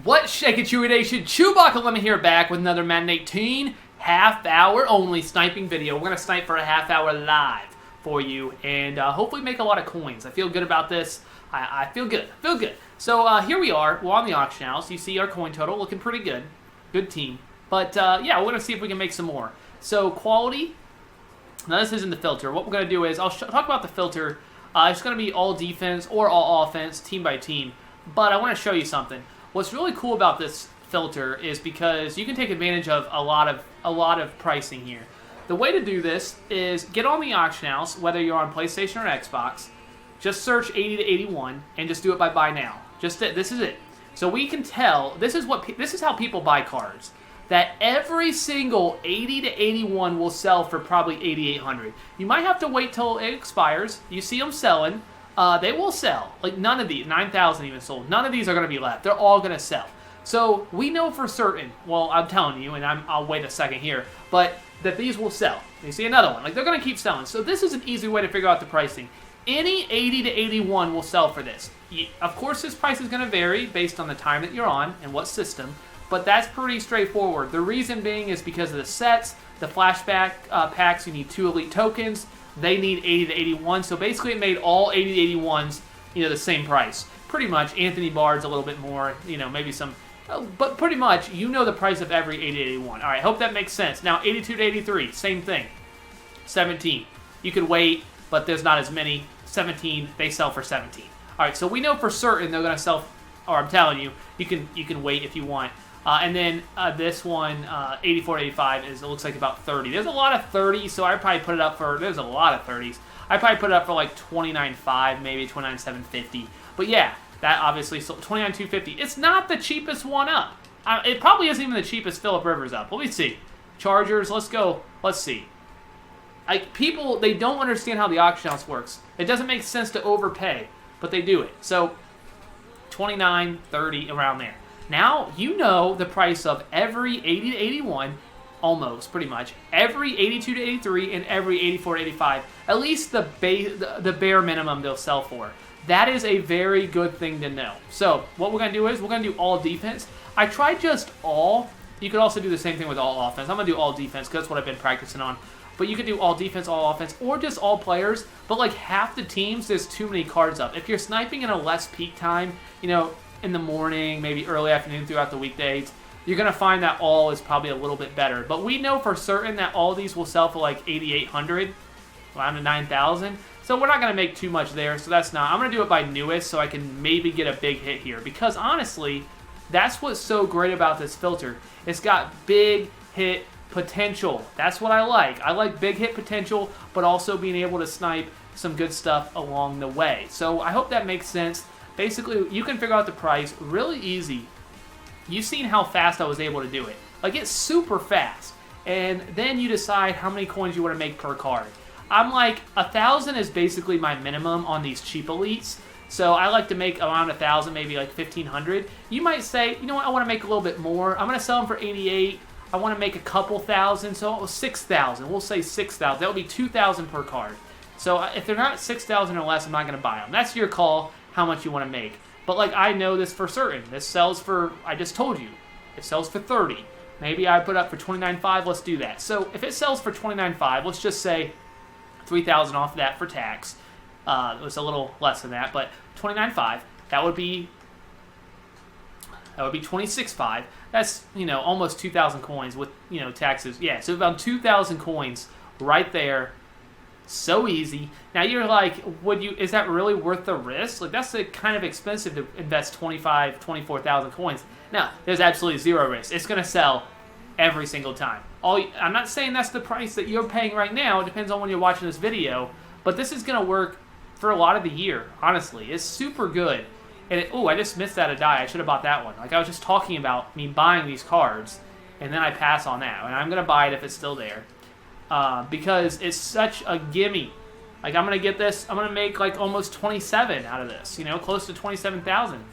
What's shaking, Chewie Nation? ChewbaccaLemma here, back with another Madden 18 half-hour only sniping video. We're going to snipe for a half-hour live for you and hopefully make a lot of coins. I feel good about this. I feel good. So here we are. We're on the auction house. You see our coin total looking pretty good. Good team. But yeah, we're going to see if we can make some more. So quality. Now this isn't the filter. What we're going to do is I'll talk about the filter. It's going to be all defense or all offense, team by team. But I want to show you something. What's really cool about this filter is because you can take advantage of a lot of pricing here. The way to do this is get on the auction house, whether you're on PlayStation or Xbox. Just search 80 to 81 and just do it by buy now. This is it. So we can tell this is how people buy cards. That every single 80 to 81 will sell for probably 8,800. You might have to wait till it expires. You see them selling. They will sell. Like none of these, 9,000 even sold. None of these are going to be left. They're all going to sell. So we know for certain, well, I'm telling you, and I'll wait a second here, but that these will sell. You see another one. Like they're going to keep selling. So this is an easy way to figure out the pricing. Any 80 to 81 will sell for this. Of course, this price is going to vary based on the time that you're on and what system, but that's pretty straightforward. The reason being is because of the sets, the flashback packs, you need 2 elite tokens. They need 80 to 81, so basically it made all 80 to 81s, the same price. Pretty much. Anthony Bard's a little bit more, maybe some, but pretty much, the price of every 80 to 81. All right, hope that makes sense. Now, 82 to 83, same thing. 17. You could wait, but there's not as many. 17, they sell for 17. All right, so we know for certain they're going to sell, or I'm telling you, you can wait if you want. And then this one, 84 to 85, it looks like about 30. There's a lot of 30s, so I'd probably put it up for, there's a lot of 30s. I'd probably put it up for like 29.5, maybe 29.750. But yeah, that obviously, so 29.250. It's not the cheapest one up. It probably isn't even the cheapest Phillip Rivers up. Let me see. Chargers, let's go. Let's see. People, they don't understand how the auction house works. It doesn't make sense to overpay, but they do it. So 29, 30, around there. Now, you know the price of every 80 to 81, almost, pretty much, every 82 to 83, and every 84 to 85. At least the bare minimum they'll sell for. That is a very good thing to know. So, what we're going to do is, we're going to do all defense. I tried just all. You could also do the same thing with all offense. I'm going to do all defense, because that's what I've been practicing on. But you could do all defense, all offense, or just all players. But like half the teams, there's too many cards up. If you're sniping in a less peak time, in the morning, maybe early afternoon throughout the weekdays, you're going to find that all is probably a little bit better. But we know for certain that all these will sell for like 8,800, around to 9,000. So we're not going to make too much there, so that's not. I'm going to do it by newest so I can maybe get a big hit here. Because honestly, that's what's so great about this filter. It's got big hit potential. That's what I like. I like big hit potential, but also being able to snipe some good stuff along the way. So I hope that makes sense. Basically, you can figure out the price really easy. You've seen how fast I was able to do it. Like, it's super fast. And then you decide how many coins you want to make per card. I'm like, 1,000 is basically my minimum on these cheap elites. So I like to make around 1,000, maybe like 1,500. You might say, you know what, I want to make a little bit more. I'm going to sell them for 88. I want to make a couple thousand, so 6,000. We'll say 6,000. That would be 2,000 per card. So if they're not 6,000 or less, I'm not going to buy them. That's your call, how much you want to make. But like, I know this for certain. This sells for, I just told you, it sells for 30. Maybe I put up for 29.5. Let's do that. So if it sells for 29.5, let's just say 3,000 off of that for tax. It was a little less than that, but 29.5. That would be 26.5. That's, almost 2,000 coins with, taxes. Yeah, so about 2,000 coins right there. So easy. Now you're like, is that really worth the risk? Like, that's kind of expensive to invest 24,000 coins. No, there's absolutely zero risk. It's going to sell every single time. I'm not saying that's the price that you're paying right now. It depends on when you're watching this video. But this is going to work for a lot of the year, honestly. It's super good. And I just missed that a die. I should have bought that one. Like, I was just talking about me buying these cards, and then I pass on that. And I'm going to buy it if it's still there. Because it's such a gimme. Like, I'm going to get this, I'm going to make like almost 27 out of this, close to 27,000.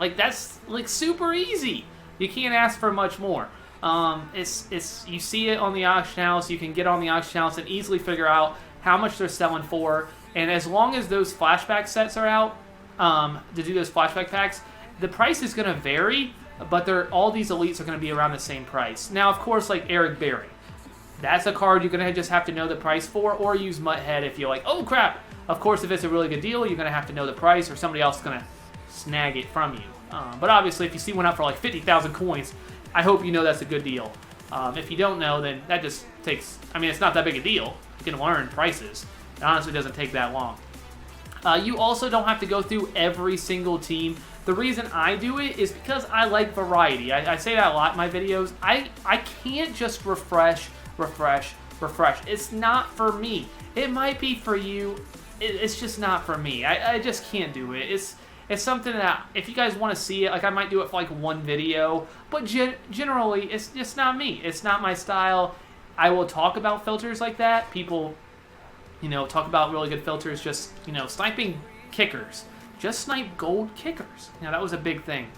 Like, that's like super easy. You can't ask for much more. You see it on the auction house. You can get on the auction house and easily figure out how much they're selling for. And as long as those flashback sets are out, to do those flashback packs, the price is going to vary, but all these elites are going to be around the same price. Now, of course, like Eric Berry, that's a card you're going to just have to know the price for, or use Mutthead if you're like, oh crap. Of course, if it's a really good deal, you're going to have to know the price, or somebody else is going to snag it from you. But obviously, if you see one up for like 50,000 coins, I hope you know that's a good deal. If you don't know, then that just takes, I mean, it's not that big a deal. You can learn prices. It honestly doesn't take that long. You also don't have to go through every single team. The reason I do it is because I like variety. I say that a lot in my videos. I can't just refresh. It's not for me. It might be for you. It's just not for me. I just can't do it. It's something that, if you guys want to see it, like I might do it for like one video, but generally, it's just not me. It's not my style. I will talk about filters like that. People, talk about really good filters, just, sniping kickers. Just snipe gold kickers. That was a big thing.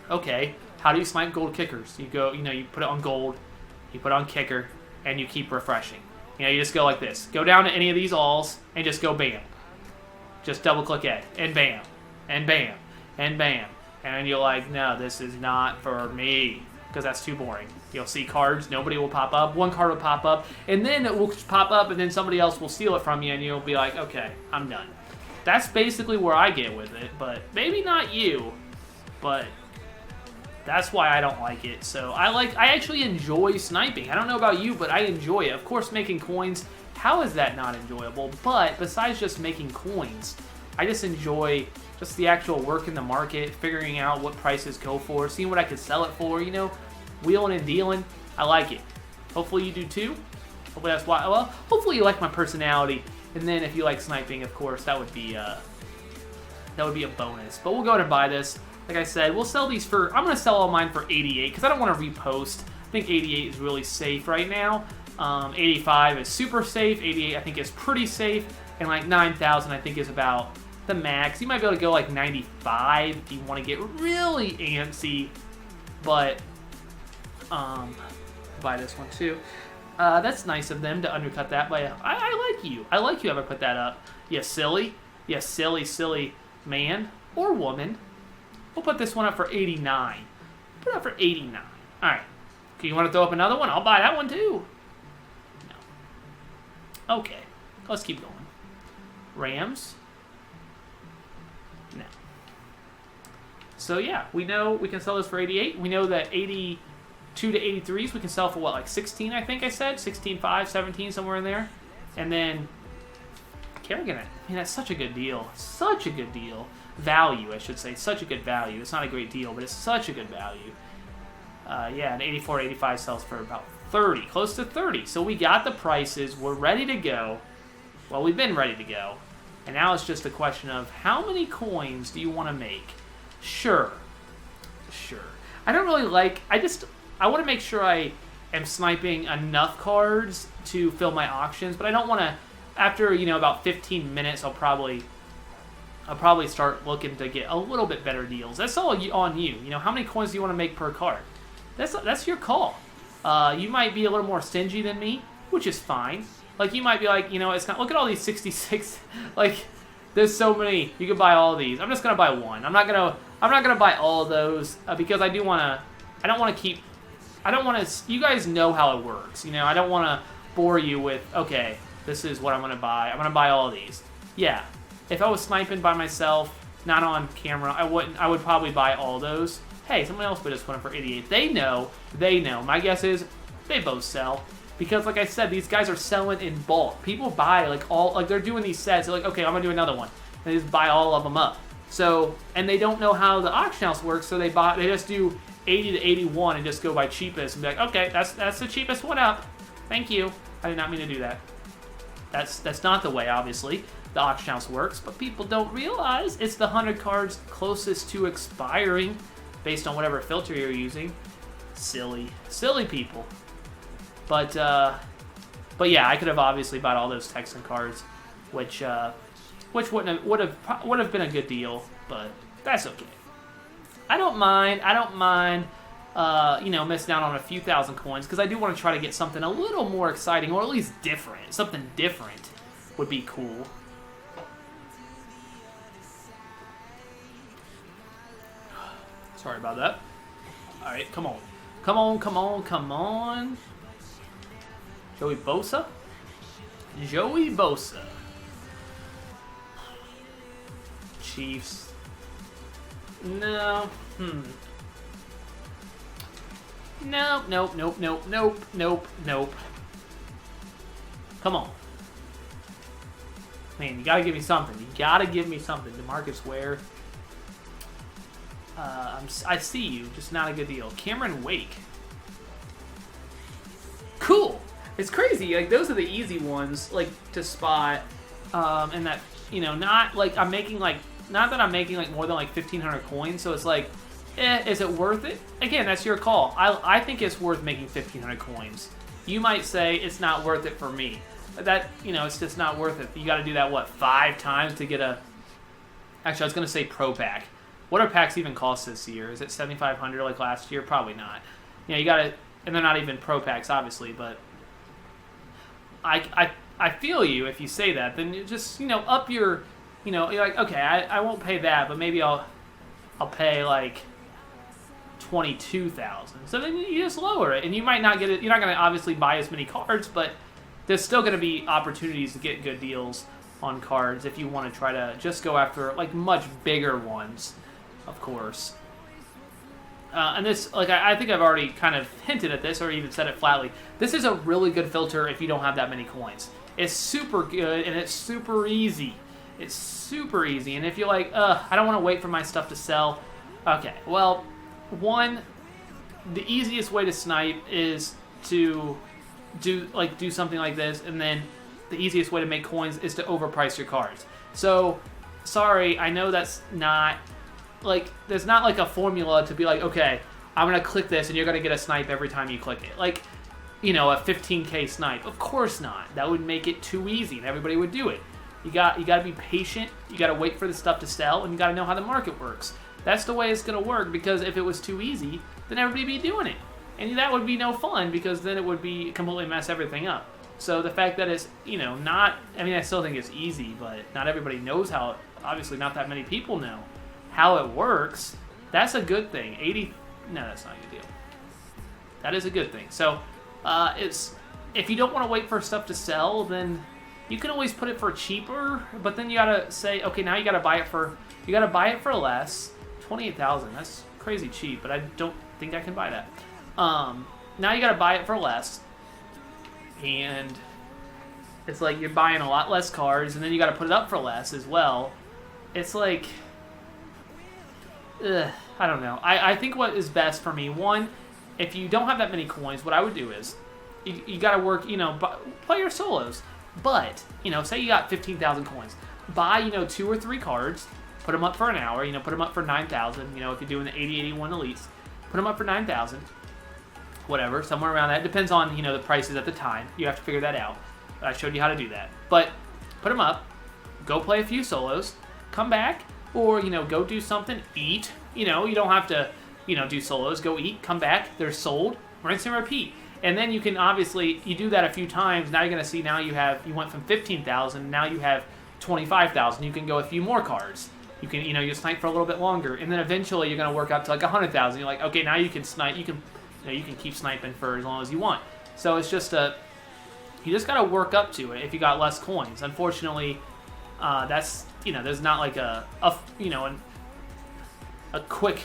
Okay, how do you snipe gold kickers? You go, you put it on gold, you put it on kicker, and you keep refreshing. You just go like this. Go down to any of these alls, and just go bam. Just double click A, and bam, and bam, and bam. And you're like, no, this is not for me, because that's too boring. You'll see cards, nobody will pop up, one card will pop up, and then it will pop up, and then somebody else will steal it from you, and you'll be like, okay, I'm done. That's basically where I get with it, but maybe not you, but that's why I don't like it. So I actually enjoy sniping. I don't know about you, but I enjoy it. Of course, making coins, how is that not enjoyable? But besides just making coins, I just enjoy just the actual work in the market, figuring out what prices go for, seeing what I could sell it for, wheeling and dealing. I like it. Hopefully you do too. Hopefully that's why. Well, hopefully you like my personality. And then if you like sniping, of course, that would be a bonus. But we'll go ahead and buy this. Like I said, we'll sell these for, I'm going to sell all mine for 88 because I don't want to repost. I think 88 is really safe right now. 85 is super safe. 88 I think is pretty safe. And like 9,000 I think is about the max. You might be able to go like 95 if you want to get really antsy. But, buy this one too. That's nice of them to undercut that, but I like you. I like you ever put that up. You silly. You silly man or woman. We'll put this one up for 89. Put it up for 89. Alright. Okay, you want to throw up another one? I'll buy that one too. No. Okay. Let's keep going. Rams. No. So yeah, we know we can sell this for 88. We know that 82 to 83s we can sell for what, like 16 I think I said? 16.5, 17, somewhere in there. And then Kerrigan, I mean, that's such a good deal. Such a good deal. Value, I should say. Such a good value. It's not a great deal, but it's such a good value. Yeah, an 84, 85 sells for about 30, close to 30. So we got the prices. We're ready to go. Well, we've been ready to go. And now it's just a question of how many coins do you want to make? Sure. I don't really like, I want to make sure I am sniping enough cards to fill my auctions, but I don't want to, after, about 15 minutes, I'll probably start looking to get a little bit better deals. That's all on you. How many coins do you want to make per card? That's your call. You might be a little more stingy than me, which is fine. Like, you might be like, it's not, look at all these 66, like, there's so many, you can buy all these. I'm just going to buy one. I'm not going to buy all those, because I don't want to, you guys know how it works. I don't want to bore you with, okay, this is what I'm going to buy. I'm going to buy all of these. Yeah. If I was sniping by myself, not on camera, I would probably buy all those. Hey, someone else put this one for 88. They know. My guess is they both sell. Because like I said, these guys are selling in bulk. People buy they're doing these sets. They're like, okay, I'm gonna do another one. They just buy all of them up. So, and they don't know how the auction house works, so they just do 80 to 81 and just go by cheapest and be like, okay, that's the cheapest one up. Thank you. I did not mean to do that. That's not the way, obviously, the auction house works, but people don't realize it's the 100 cards closest to expiring based on whatever filter you're using. Silly people. But yeah, I could have obviously bought all those Texan cards, which would have been a good deal, but that's okay. I don't mind, missing out on a few thousand coins, because I do want to try to get something a little more exciting, or at least different. Something different would be cool. Sorry about that. All right, come on. Come on, come on, come on. Joey Bosa? Joey Bosa. Chiefs. No. Nope, nope, nope, nope, nope, nope, nope. Come on. Man, you gotta give me something. You gotta give me something. DeMarcus Ware. I see you, just not a good deal. Cameron Wake. Cool. It's crazy. Like, those are the easy ones, like, to spot. And that, you know, not like I'm making like, not that I'm making like more than like 1,500 coins. So it's like, is it worth it? Again, that's your call. I think it's worth making 1,500 coins. You might say it's not worth it for me. But that, you know, it's just not worth it. You got to do that, what, 5 times to get a... Actually, I was going to say Pro Pack. What are packs even cost this year? Is it 7,500 like last year? Probably not. You know, you got to... And they're not even Pro Packs, obviously, but... I feel you if you say that. Then you just, you know, up your... You know, you're like, okay, I won't pay that, but maybe I'll pay, like... 22,000. So then you just lower it, and you might not get it. You're not going to obviously buy as many cards, but there's still going to be opportunities to get good deals on cards if you want to try to just go after like much bigger ones, of course. And this, like I think I've already kind of hinted at this or even said it flatly. This is a really good filter if you don't have that many coins. It's super good and it's super easy. It's super easy. And if you're like, I don't want to wait for my stuff to sell. Okay, well. One, the easiest way to snipe is to do something like this, and then the easiest way to make coins is to overprice your cards. So, sorry, I know that's not, like, there's not like a formula to be like, okay, I'm going to click this and you're going to get a snipe every time you click it. Like, you know, a 15k snipe. Of course not. That would make it too easy and everybody would do it. You got to be patient, you got to wait for the stuff to sell, and you got to know how the market works. That's the way it's going to work, because if it was too easy, then everybody would be doing it. And that would be no fun, because then it would be completely mess everything up. So the fact that it's, you know, not, I mean, I still think it's easy, but not everybody knows how, obviously not that many people know how it works. That's a good thing. No, that's not a good deal. That is a good thing. So it's, if you don't want to wait for stuff to sell, then you can always put it for cheaper, but then you got to say, okay, now you got to buy it for less. 28,000, that's crazy cheap, but I don't think I can buy that. Now you gotta buy it for less, and it's like you're buying a lot less cards, and then you gotta put it up for less as well. It's like, I don't know. I think what is best for me, one, if you don't have that many coins, what I would do is, you gotta work, you know, play your solos, but, you know, say you got 15,000 coins, buy, you know, 2 or 3 cards, put them up for an hour, you know, put them up for 9,000, you know, if you're doing the 80-81 elites, put them up for 9,000, whatever, somewhere around that. It depends on, you know, the prices at the time. You have to figure that out. I showed you how to do that. But put them up, go play a few solos, come back, or, you know, go do something, eat. You know, you don't have to, you know, do solos. Go eat, come back, they're sold, rinse and repeat. And then you can obviously, you do that a few times, now you're going to see now you went from 15,000, now you have 25,000. You can go a few more cards. You can, you know, you snipe for a little bit longer, and then eventually you're going to work out to like 100,000. You're like, okay, now you can snipe. You can keep sniping for as long as you want. So it's just you just got to work up to it if you got less coins. Unfortunately, that's, you know, there's not like a quick,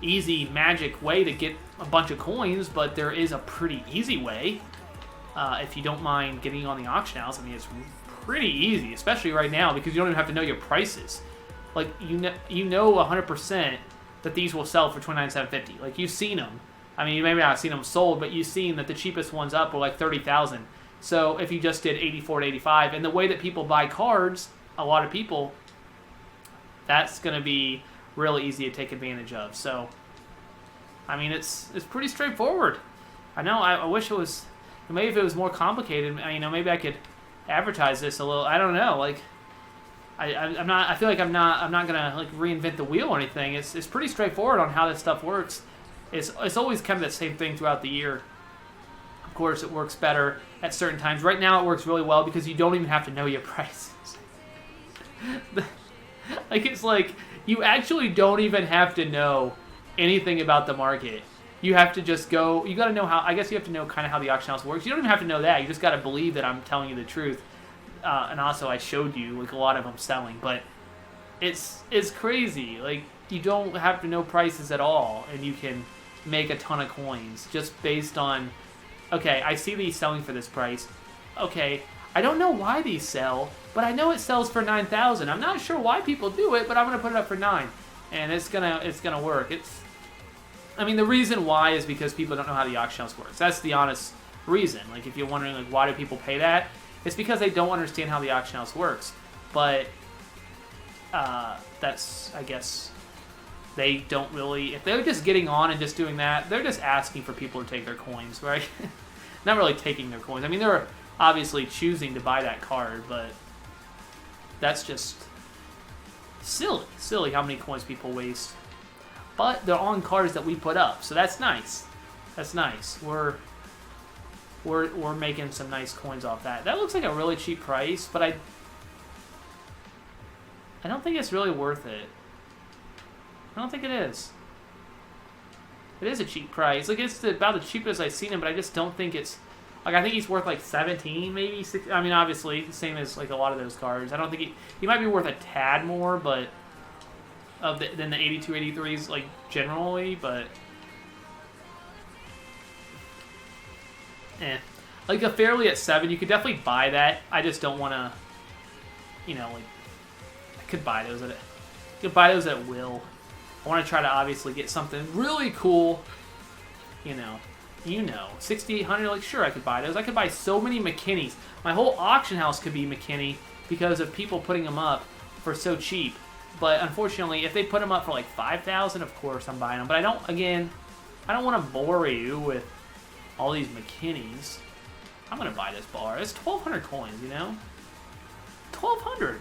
easy magic way to get a bunch of coins, but there is a pretty easy way if you don't mind getting on the auction house. I mean, it's pretty easy, especially right now, because you don't even have to know your prices. Like, you know 100% that these will sell for $29,750. Like, you've seen them. I mean, you maybe not seen them sold, but you've seen that the cheapest ones up were like 30,000. So if you just did 84 to 85, and the way that people buy cards, a lot of people, that's going to be really easy to take advantage of. So, I mean, it's pretty straightforward. I know. I wish it was. Maybe if it was more complicated, you know, maybe I could advertise this a little. I don't know. Like, I'm not. I feel like I'm not gonna like reinvent the wheel or anything. It's pretty straightforward on how this stuff works. It's always kind of the same thing throughout the year. Of course, it works better at certain times. Right now, it works really well because you don't even have to know your prices. Like, it's like you actually don't even have to know anything about the market. You have to just go. You got to know how. I guess you have to know kind of how the auction house works. You don't even have to know that. You just got to believe that I'm telling you the truth. And also, I showed you like a lot of them selling, but it's crazy. Like you don't have to know prices at all, and you can make a ton of coins just based on. Okay, I see these selling for this price. Okay, I don't know why these sell, but I know it sells for 9,000. I'm not sure why people do it, but I'm gonna put it up for 9, and it's gonna work. I mean, the reason why is because people don't know how the auction house works. That's the honest reason. Like, if you're wondering, like, why do people pay that? It's because they don't understand how the auction house works. But that's, I guess, they don't really... If they're just getting on and just doing that, they're just asking for people to take their coins, right? Not really taking their coins. I mean, they're obviously choosing to buy that card, but that's just silly. Silly how many coins people waste. But they're on cards that we put up, so that's nice. That's nice. We're making some nice coins off that. That looks like a really cheap price, but I don't think it's really worth it. I don't think it is. It is a cheap price. Like, it's about the cheapest I've seen him, but I just don't think it's... Like, I think he's worth like 17, maybe 6. I mean, obviously, the same as like a lot of those cards. I don't think he might be worth a tad more, but than the 82, 83s, like generally. But like a Fairly at 7, you could definitely buy that. I just don't want to, like I could buy those at will. I want to try to obviously get something really cool. 6,800, like, sure, I could buy those. I could buy so many McKinneys. My whole auction house could be McKinney because of people putting them up for so cheap. But unfortunately, if they put them up for like 5,000, of course I'm buying them. But I don't want to bore you with all these McKinneys. I'm going to buy this bar. It's 1,200 coins, 1,200.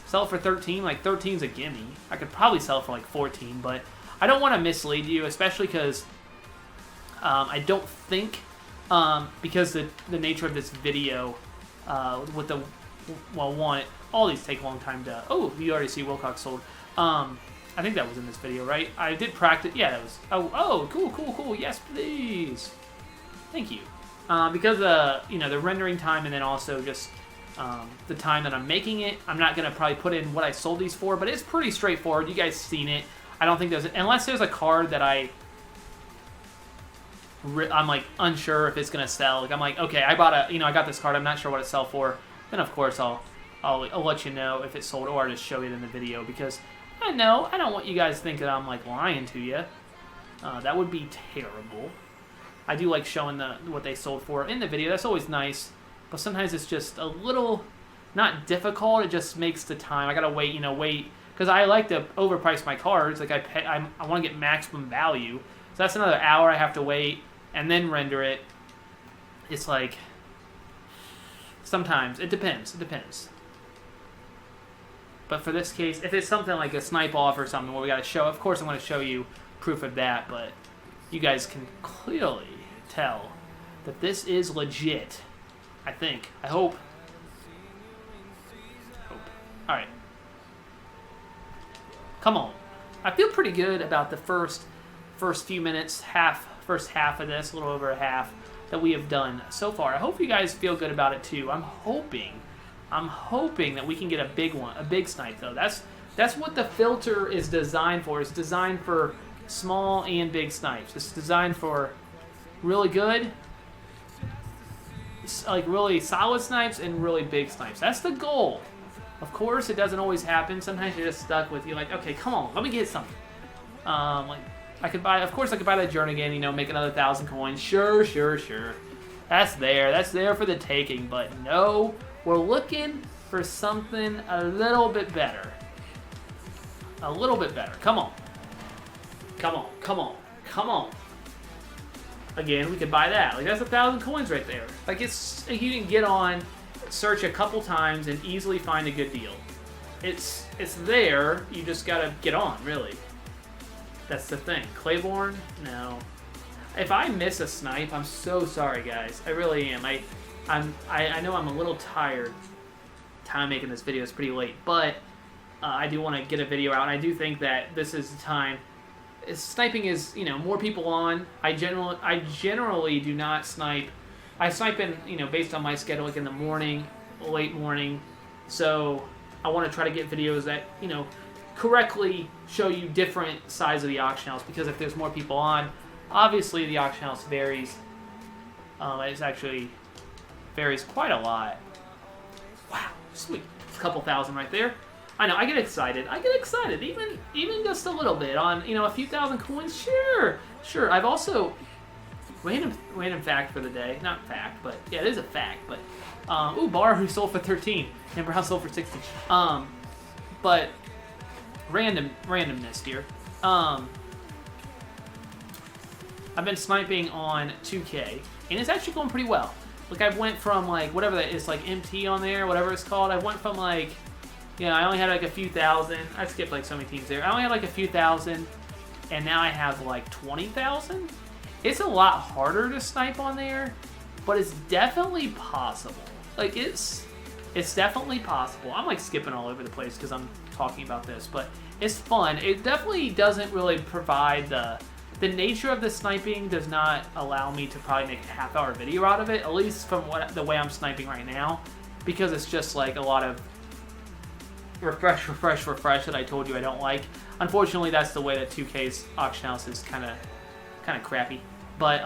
Sell it for 13, like 13's a gimme. I could probably sell it for like 14, but I don't want to mislead you, especially because I don't think, because the nature of this video, with the, all these take a long time to, oh, you already see Wilcox sold. I think that was in this video, right? I did practice, yeah, that was, oh, cool, yes, please. Thank you. Because, the rendering time and then also just, the time that I'm making it, I'm not going to probably put in what I sold these for, but it's pretty straightforward. You guys seen it. I don't think unless there's a card that I'm like unsure if it's gonna sell. Like I'm like, okay, I got this card. I'm not sure what it sell for. Then of course I'll let you know if it sold, or I'll just show it in the video because I don't want you guys to think that I'm like lying to you. That would be terrible. I do like showing what they sold for in the video. That's always nice, but sometimes it's just a little not difficult. It just makes the time. I gotta wait, because I like to overprice my cards. Like I want to get maximum value. So that's another hour I have to wait and then render it. It's like, sometimes, it depends. But for this case, if it's something like a snipe off or something where we got to show, of course I'm going to show you proof of that, but you guys can clearly tell that this is legit. I think. I hope. Alright. Come on. I feel pretty good about the first few minutes, first half of this, a little over a half, that we have done so far. I hope you guys feel good about it too. I'm hoping that we can get a big snipe though. That's what the filter is designed for. It's designed for small and big snipes. It's designed for really good, like really solid snipes and really big snipes. That's the goal. Of course, it doesn't always happen. Sometimes you're just stuck with, you're like, okay, come on, let me get something. I could buy that Jernigan, make another 1,000 coins. Sure. That's there for the taking, but no, we're looking for something a little bit better. Come on. Again, we could buy that. Like, that's 1,000 coins right there. Like, it's, you can get on, search a couple times, and easily find a good deal. It's there, you just gotta get on, really. That's the thing. Claiborne? No. If I miss a snipe, I'm so sorry, guys. I really am. I know I'm a little tired. Time making this video is pretty late, but I do want to get a video out, and I do think that this is the time. sniping is, more people on. I generally do not snipe. I snipe in, based on my schedule, like in the morning, late morning. So I want to try to get videos that, correctly show you different sides of the auction house, because if there's more people on, obviously the auction house varies. It actually varies quite a lot. Wow, sweet. A couple thousand right there. I know, I get excited. Even just a little bit on, a few thousand coins. Sure. I've also, random fact for the day. Not fact, but yeah, it is a fact. But Bar sold for 13 and Brown sold for 16. But randomness here. I've been sniping on 2K, and it's actually going pretty well. Like, I went from, like, whatever that is, like, MT on there, whatever it's called. I went from, like, I only had, like, a few thousand. I skipped, like, so many teams there. I only had, like, a few thousand, and now I have, like, 20,000. It's a lot harder to snipe on there, but it's definitely possible. Like, it's definitely possible. I'm, like, skipping all over the place because I'm talking about this, but it's fun. It definitely doesn't really provide the nature of the sniping does not allow me to probably make a half-hour video out of it, at least from the way I'm sniping right now, because it's just like a lot of refresh that I told you I don't like. Unfortunately, that's the way that 2K's auction house is kind of crappy, but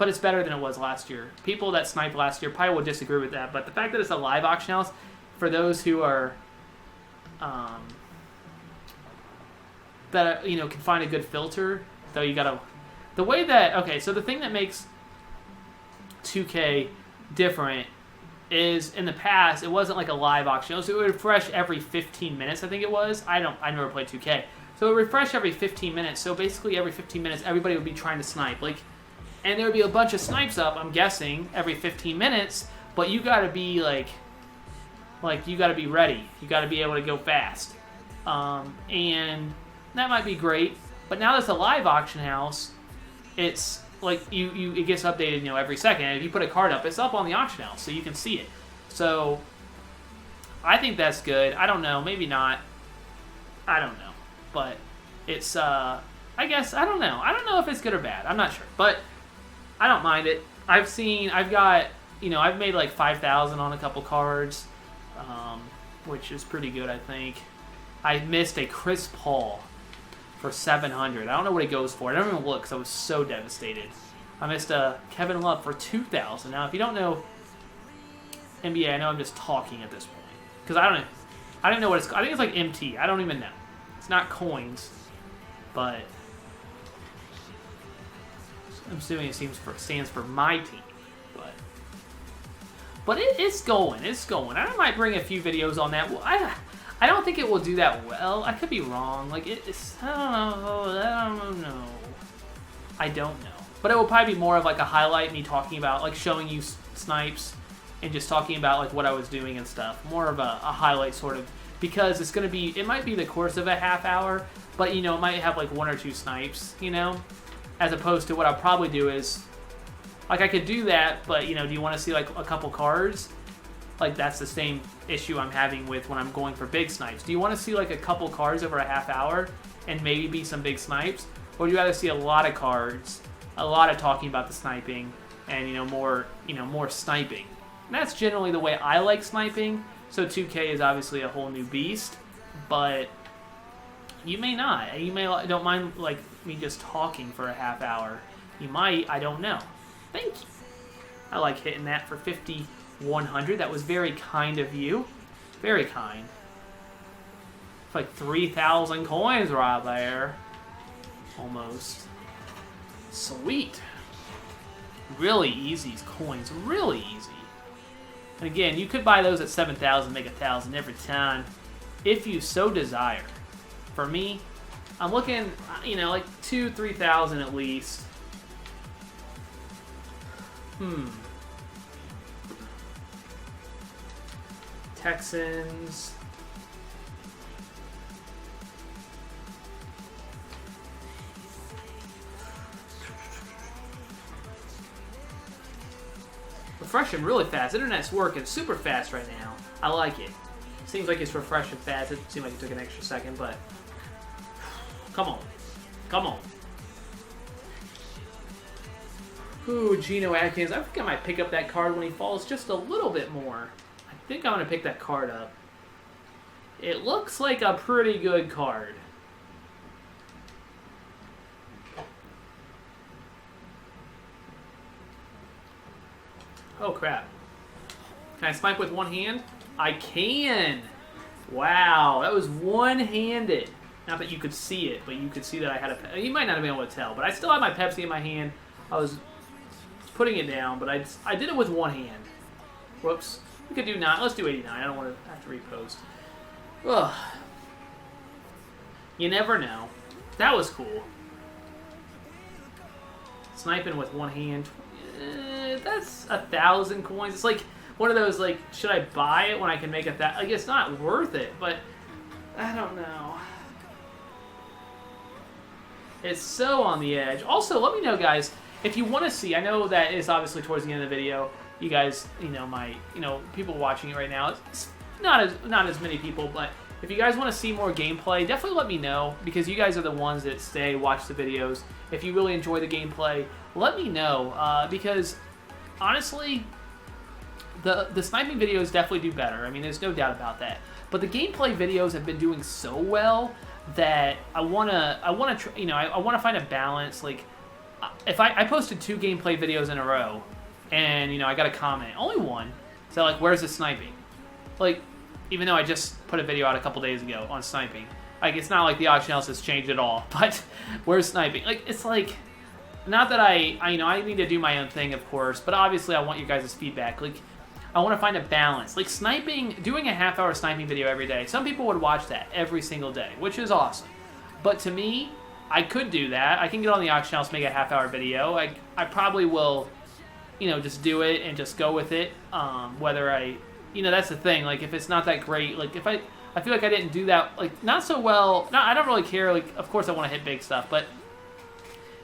it's better than it was last year. People that sniped last year probably would disagree with that, but the fact that it's a live auction house, for those who are that can find a good filter, though you gotta so the thing that makes 2K different is, in the past, it wasn't like a live auction. So it would refresh every 15 minutes, I think it was. I never played 2K. So it would refresh every 15 minutes. So basically every 15 minutes, everybody would be trying to snipe. And there would be a bunch of snipes up, I'm guessing, every 15 minutes. But you gotta be, you gotta be ready. You gotta be able to go fast. And that might be great. But now that it's a live auction house, it's like it gets updated, every second. And if you put a card up, it's up on the auction house, so you can see it. So I think that's good. I don't know, maybe not. I don't know, but it's I guess I don't know. I don't know if it's good or bad. I'm not sure, but I don't mind it. I've made like 5,000 on a couple cards, which is pretty good, I think. I missed a Chris Paul for 700. I don't know what he goes for. I don't even look because I was so devastated. I missed a Kevin Love for 2,000. Now, if you don't know NBA, I know I'm just talking at this point because I don't know what it's. I think it's like MT. I don't even know. It's not coins, but I'm assuming it stands for my team. But it's going. It's going. I might bring a few videos on that. Well, I don't think it will do that well. I could be wrong. It's I don't know. I don't know. But it will probably be more of like a highlight, me talking about, like showing you snipes and just talking about like what I was doing and stuff. More of a highlight sort of, because it's going to be, it might be the course of a half hour, but it might have like one or two snipes, as opposed to what I'll probably do is, like I could do that, but do you want to see like a couple cards? Like that's the same issue I'm having with when I'm going for big snipes. Do you want to see like a couple cards over a half hour and maybe be some big snipes? Or do you rather see a lot of cards, a lot of talking about the sniping, and more sniping? And that's generally the way I like sniping. So 2K is obviously a whole new beast, but you may not. You may don't mind like me just talking for a half hour. You might. I don't know. Thank you. I like hitting that for 5,100. That was very kind of you. Very kind. It's like 3,000 coins right there. Almost. Sweet. Really easy coins. Really easy. And again, you could buy those at 7,000, make 1,000 every time, if you so desire. For me, I'm looking, like 2,000, 3,000 at least. Texans. Refreshing really fast. Internet's working super fast right now. I like it. Seems like it's refreshing fast. It seemed like it took an extra second, but come on. Come on. Ooh, Geno Atkins. I think I might pick up that card when he falls just a little bit more. I think I'm going to pick that card up. It looks like a pretty good card. Oh, crap. Can I snipe with one hand? I can! Wow, that was one-handed. Not that you could see it, but you could see that I had a... You might not have been able to tell, but I still had my Pepsi in my hand. I was putting it down, but I did it with one hand. Whoops. We could do 9. Let's do 89. I don't want to have to repost. Ugh. You never know. That was cool. Sniping with one hand. That's 1,000 coins. It's like one of those, like, should I buy it when I can make it that? Like, it's not worth it, but I don't know. It's so on the edge. Also, let me know, guys, if you want to see. I know that it's obviously towards the end of the video. You guys, people watching it right now. It's not as many people, but if you guys want to see more gameplay, definitely let me know, because you guys are the ones that stay, watch the videos. If you really enjoy the gameplay, let me know, because honestly, the sniping videos definitely do better. I mean, there's no doubt about that. But the gameplay videos have been doing so well that I wanna find a balance. Like, if I posted 2 gameplay videos in a row, and I got a comment, only one, so like, where's the sniping? Like, even though I just put a video out a couple days ago on sniping, like, it's not like the auction house has changed at all. But where's sniping? Like, it's like, not that I need to do my own thing, of course, but obviously I want you guys' feedback. Like, I want to find a balance. Like, sniping, doing a half-hour sniping video every day, some people would watch that every single day, which is awesome. But to me, I could do that. I can get on the auction house, make a half-hour video. I probably will, just do it and just go with it. Whether that's the thing. Like, if it's not that great, like, if I feel like I didn't do that, like, not so well. No, I don't really care. Like, of course I want to hit big stuff, but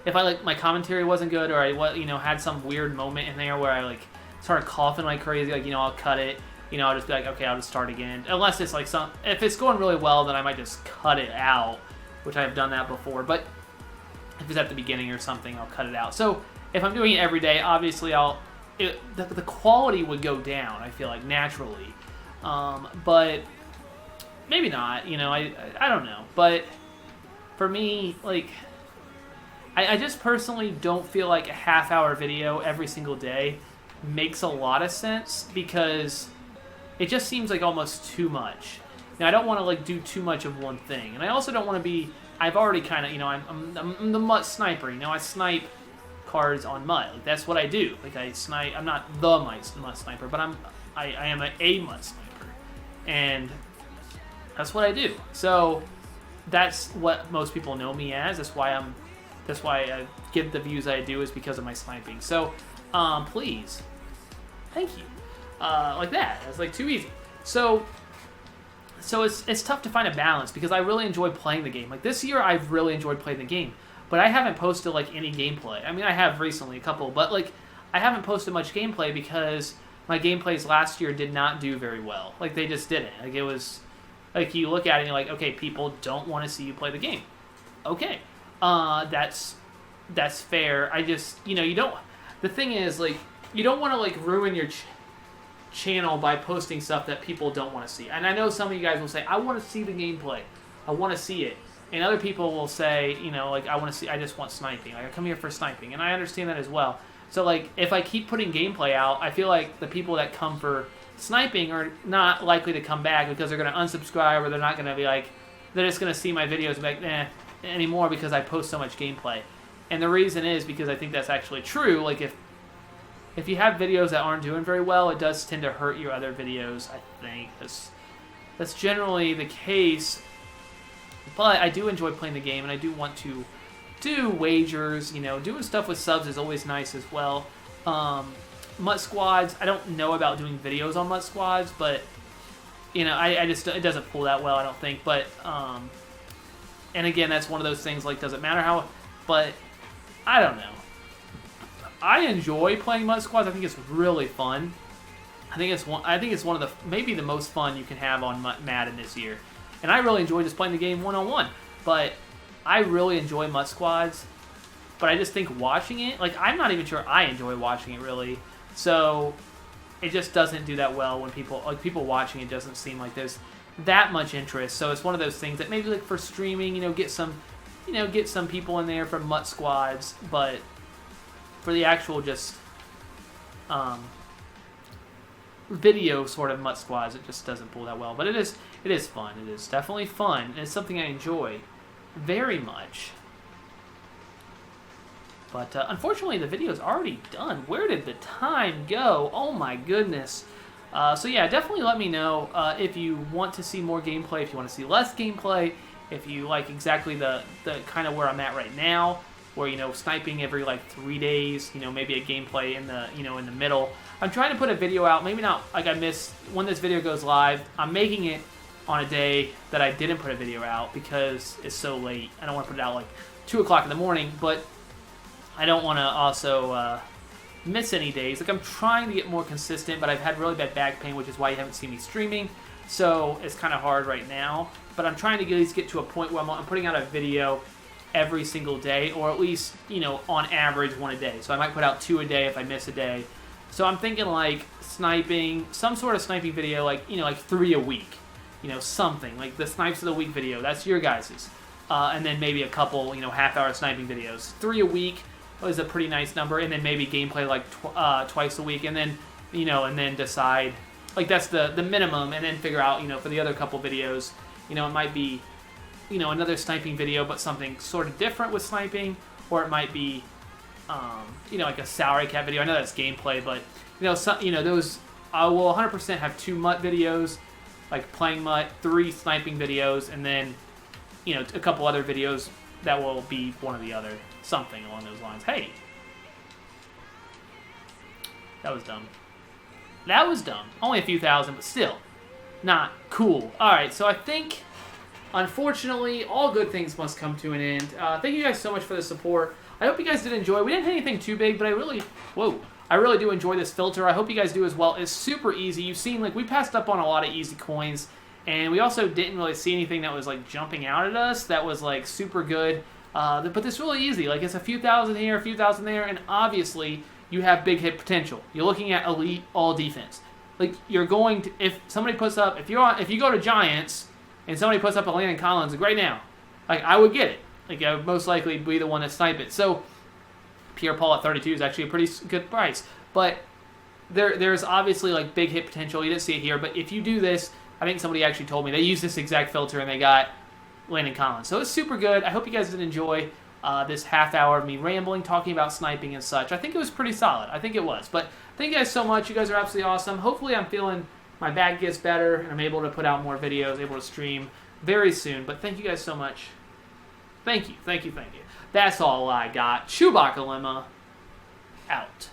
if my commentary wasn't good, or I had some weird moment in there where I started coughing like crazy, I'll cut it. I'll just be like, okay, I'll just start again. Unless it's like if it's going really well, then I might just cut it out, which I've done that before. But if it's at the beginning or something, I'll cut it out. So if I'm doing it every day, obviously the quality would go down, I feel like, naturally. But maybe not, I don't know. But for me, like, I just personally don't feel like a half-hour video every single day makes a lot of sense, because it just seems like almost too much. Now, I don't want to do too much of one thing, and I also don't want to be. I've already kind of, I'm the MUT sniper. I snipe cards on MUT. Like, that's what I do. Like, I snipe. I'm not the MUT sniper, but I am a MUT sniper, and that's what I do. So that's what most people know me as. That's why I get the views I do, is because of my sniping. So, please, thank you. Like that. It's like too easy. So it's tough to find a balance, because I really enjoy playing the game. Like, this year, I've really enjoyed playing the game, but I haven't posted any gameplay. I mean, I have recently, a couple, but I haven't posted much gameplay because my gameplays last year did not do very well. Like, they just didn't. Like, it was you look at it and you're like, okay, people don't want to see you play the game. Okay. That's fair. I just, you don't. The thing is, you don't want to ruin your channel by posting stuff that people don't want to see. And I know some of you guys will say, I want to see the gameplay, I want to see it. And other people will say, I just want sniping. I come here for sniping, and I understand that as well. So if I keep putting gameplay out, I feel like the people that come for sniping are not likely to come back, because they're going to unsubscribe, or they're not going to be they're just going to see my videos and be like, anymore, because I post so much gameplay. And the reason is because I think that's actually true. If you have videos that aren't doing very well, it does tend to hurt your other videos, I think. That's generally the case. But I do enjoy playing the game, and I do want to do wagers. Doing stuff with subs is always nice as well. MUT squads, I don't know about doing videos on MUT squads, but I just, it doesn't pull that well, I don't think. But and again, that's one of those things, does it matter how? But I don't know. I enjoy playing MUT squads. I think it's really fun. I think it's one of the, maybe the most fun you can have on Madden this year. And I really enjoy just playing the game one-on-one. But I really enjoy MUT Squads, but I just think watching it, like, I'm not even sure I enjoy watching it, really. So it just doesn't do that well when people watching it doesn't seem like there's that much interest. So it's one of those things that maybe, like, for streaming, get some people in there from MUT Squads, but for the actual just video sort of MUT Squads, it just doesn't pull that well. But it is fun. It is definitely fun, and it's something I enjoy very much. But unfortunately, the video is already done. Where did the time go? Oh my goodness. So yeah, definitely let me know if you want to see more gameplay, if you want to see less gameplay, if you like exactly the kind of where I'm at right now, where, sniping every like 3 days, maybe a gameplay in the, in the middle. I'm trying to put a video out, maybe not like I missed when this video goes live. I'm making it on a day that I didn't put a video out because it's so late. I don't want to put it out like 2 o'clock in the morning, but I don't want to also miss any days. Like, I'm trying to get more consistent, but I've had really bad back pain, which is why you haven't seen me streaming. So it's kind of hard right now. But I'm trying to at least get to a point where I'm putting out a video every single day, or at least, on average 1 a day. So I might put out 2 a day if I miss a day. So I'm thinking like sniping, some sort of sniping video, like, like 3 a week. Something like the Snipes of the Week video. That's your guys's. And then maybe a couple, half-hour sniping videos. 3 a week is a pretty nice number, and then maybe gameplay like twice a week, and then, and then decide, like, that's the minimum, and then figure out, for the other couple videos, it might be, another sniping video, but something sort of different with sniping, or it might be, like a salary cap video. I know that's gameplay, but, those, I will 100% have 2 MUT videos, like playing MUT, 3 sniping videos, and then, a couple other videos that will be one or the other. Something along those lines. Hey! That was dumb. That was dumb. Only a few thousand, but still. Not cool. Alright, so I think, unfortunately, all good things must come to an end. Thank you guys so much for the support. I hope you guys did enjoy. We didn't hit anything too big, but I really do enjoy this filter. I hope you guys do as well. It's super easy. You've seen, like, we passed up on a lot of easy coins, and we also didn't really see anything that was, like, jumping out at us that was, like, super good. But it's really easy. Like, it's a few thousand here, a few thousand there, and obviously you have big hit potential. You're looking at elite all defense. Like, you're going to, if somebody puts up, if you go to Giants and somebody puts up a Landon Collins, like right now, like, I would get it. Like, I would most likely be the one to snipe it. So Pierre Paul at 32 is actually a pretty good price. But there's obviously, like, big hit potential. You didn't see it here, but if you do this, I think somebody actually told me they used this exact filter and they got Landon Collins. So it's super good. I hope you guys did enjoy this half hour of me rambling, talking about sniping and such. I think it was pretty solid. I think it was. But thank you guys so much. You guys are absolutely awesome. Hopefully I'm feeling my back gets better and I'm able to put out more videos, able to stream very soon. But thank you guys so much. Thank you. Thank you. Thank you. That's all I got. ChewbaccaLemma out.